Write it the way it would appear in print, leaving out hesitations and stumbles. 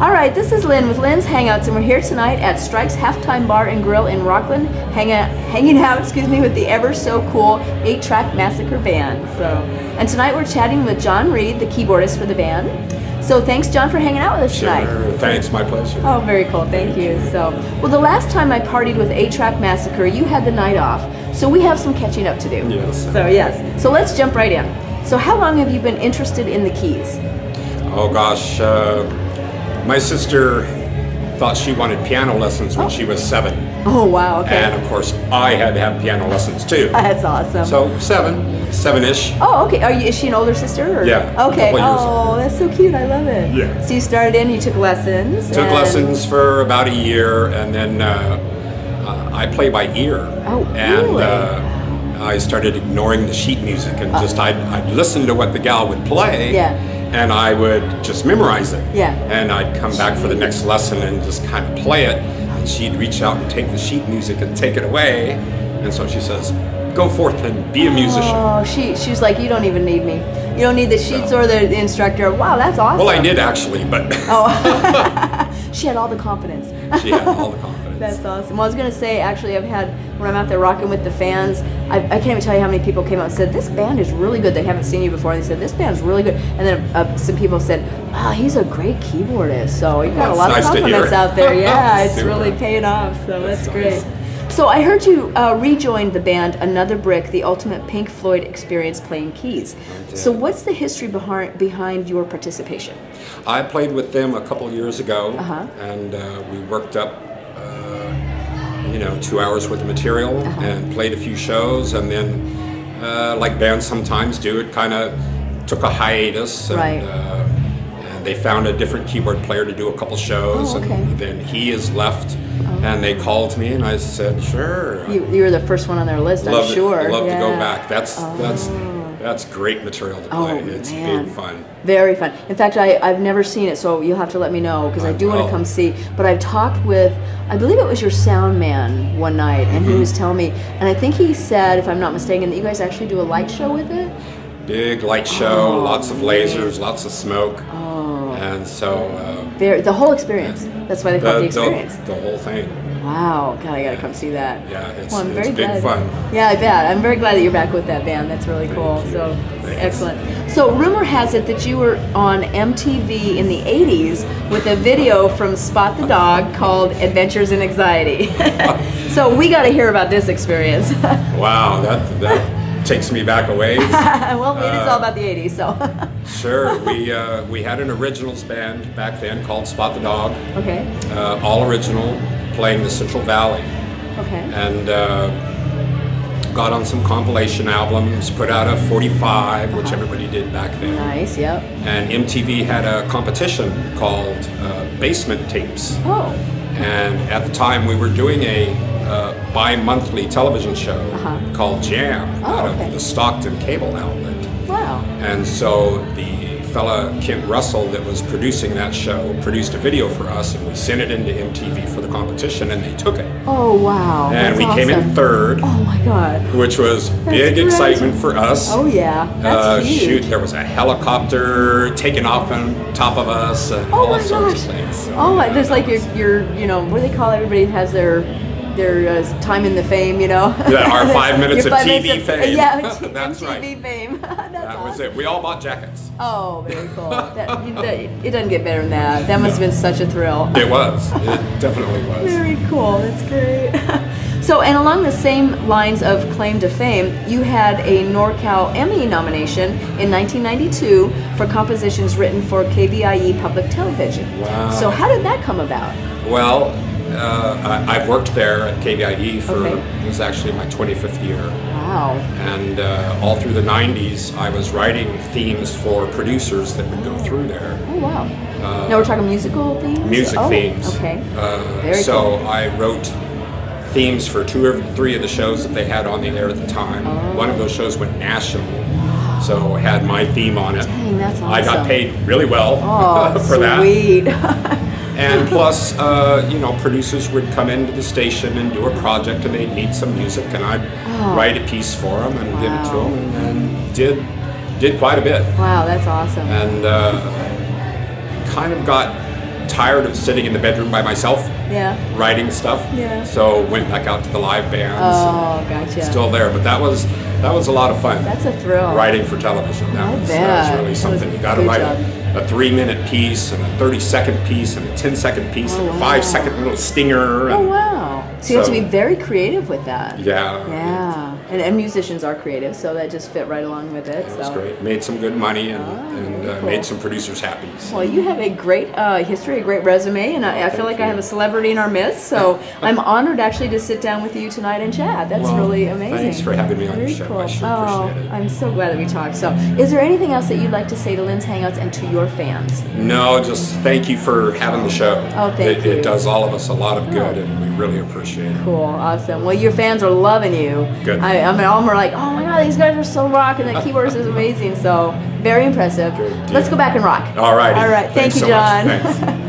All right, this is Lynn with Lynns Hangouts, and we're here tonight at Strike's Halftime Bar and Grill in Rockland, hanging out with the ever so cool 8-Track Massacre band. And tonight we're chatting with John Reed, the keyboardist for the band. So thanks, John, for hanging out with us tonight. Sure, thanks, my pleasure. Oh, very cool, thank you. Well, the last time I partied with 8-Track Massacre, you had the night off, so we have some catching up to do. Yes. So let's jump right in. So how long have you been interested in the keys? Oh gosh, my sister thought she wanted piano lessons when she was 7. Oh, wow, okay. And of course, I had to have piano lessons too. That's awesome. So 7-ish. Oh, okay. Is she an older sister? Or? Yeah. Okay. A couple years Oh, that's so cute. I love it. Yeah. So you started you took lessons. Took lessons for about a year, and then I play by ear. Oh, and, really? I started ignoring the sheet music and I'd listen to what the gal would play. Yeah. And I would just memorize it. Yeah. And I'd come back for the next lesson and just kind of play it. And she'd reach out and take the sheet music and take it away. And so she says, go forth and be a musician. Oh, she's like, you don't even need me. You don't need the sheets or the instructor. Wow, that's awesome. Well, I did actually, but... Oh, she had all the confidence. She had all the confidence. That's awesome. Well, I was going to say, actually, when I'm out there rocking with the fans, I can't even tell you how many people came out and said, this band is really good. They haven't seen you before. And they said, this band's really good. And then some people said, wow, he's a great keyboardist. So you've got a lot of compliments out there. Yeah, it's really paying off. So that's great. So I heard you rejoined the band Another Brick, the ultimate Pink Floyd Experience playing keys. So what's the history behind your participation? I played with them a couple years ago, and we worked up 2 hours worth of material and played a few shows, and then like bands sometimes do, it kind of took a hiatus, and they found a different keyboard player to do a couple shows, and then he has left, and they called me, and I said, sure. You were the first one on their list, I'm sure. I'd love to go back. That's great material to play. It's big fun. Very fun. In fact, I've never seen it, so you'll have to let me know, because I do want to come see. But I've talked with, I believe it was your sound man one night, and he was telling me, and I think he said, if I'm not mistaken, that you guys actually do a light show with it? Big light show, lots of lasers, lots of smoke. And so... the whole experience. That's why they call it the experience. The whole thing. Wow, God, I gotta come see that. Yeah, it's big fun. Yeah, I bet. I'm very glad that you're back with that band. That's really cool. So, excellent. So, rumor has it that you were on MTV in the 80s with a video from Spot the Dog called Adventures in Anxiety. So, we gotta hear about this experience. Wow, that takes me back a ways. Well, it is all about the 80s, so. Sure, we had an originals band back then called Spot the Dog. Okay. All original, playing the Central Valley. Okay. And got on some compilation albums, put out a 45, which everybody did back then. Nice, yep. And MTV had a competition called Basement Tapes. Oh. And at the time we were doing a bi-monthly television show called Jam out of the Stockton cable outlet. Wow. And so the fella Kent Russell that was producing that show produced a video for us, and we sent it into MTV for the competition, and they took it. Oh, wow. And we came in third. Oh my God. Which was big excitement for us. Oh yeah, that's huge. Shoot, there was a helicopter taking off on top of us and all sorts of things. So, there's like your what do they call everybody who has their time in the fame, Yeah, our 5 minutes of TV fame. Yeah, that's right. TV fame. That was it. We all bought jackets. Oh, very cool. It doesn't get better than that. That must have been such a thrill. It was. It definitely was. Very cool. That's great. So, and along the same lines of claim to fame, you had a NorCal Emmy nomination in 1992 for compositions written for KVIE Public Television. Wow. So how did that come about? Well, I've worked there at KVIE for, it was actually my 25th year. Wow. And all through the 90s, I was writing themes for producers that would go through there. Oh, wow. Now we're talking musical themes? Music themes. Okay. Very cool. I wrote themes for 2 or 3 of the shows that they had on the air at the time. One of those shows went national, so it had my theme on it. Dang, that's awesome. I got paid really well for sweet. that. And plus, producers would come into the station and do a project, and they'd need some music, and I'd write a piece for them and give it to them, and did quite a bit. Wow, that's awesome. And kind of got tired of sitting in the bedroom by myself, writing stuff. Yeah. So went back out to the live bands. Oh, gotcha. Still there, but that was a lot of fun. That's a thrill. Writing for television. That was really something. You got to write a 3-minute piece and a 30-second piece and a 10-second piece and a 5-second little stinger. Oh wow! So you have to be very creative with that. Yeah. Yeah. And musicians are creative, so that just fit right along with it. It was great. Made some good money and cool. made some producers happy. So. Well, you have a great history, a great resume, and I feel like I have a celebrity in our midst. So I'm honored actually to sit down with you tonight and chat. That's really amazing. Thanks for having me on your Very show. cool. I sure appreciate it. I'm so glad that we talked. So, is there anything else that you'd like to say to Lynns Hangouts and to your fans? No, just thank you for having the show. Oh, thank you. It does all of us a lot of good, and we really appreciate it. Cool, awesome. Well, your fans are loving you. Good. I mean, all are like, oh my God, these guys are so rock, and the keyboardist is amazing. So, very impressive. Good deal. Let's go back and rock. All right. All right. Thank you, so John. Much. Thanks.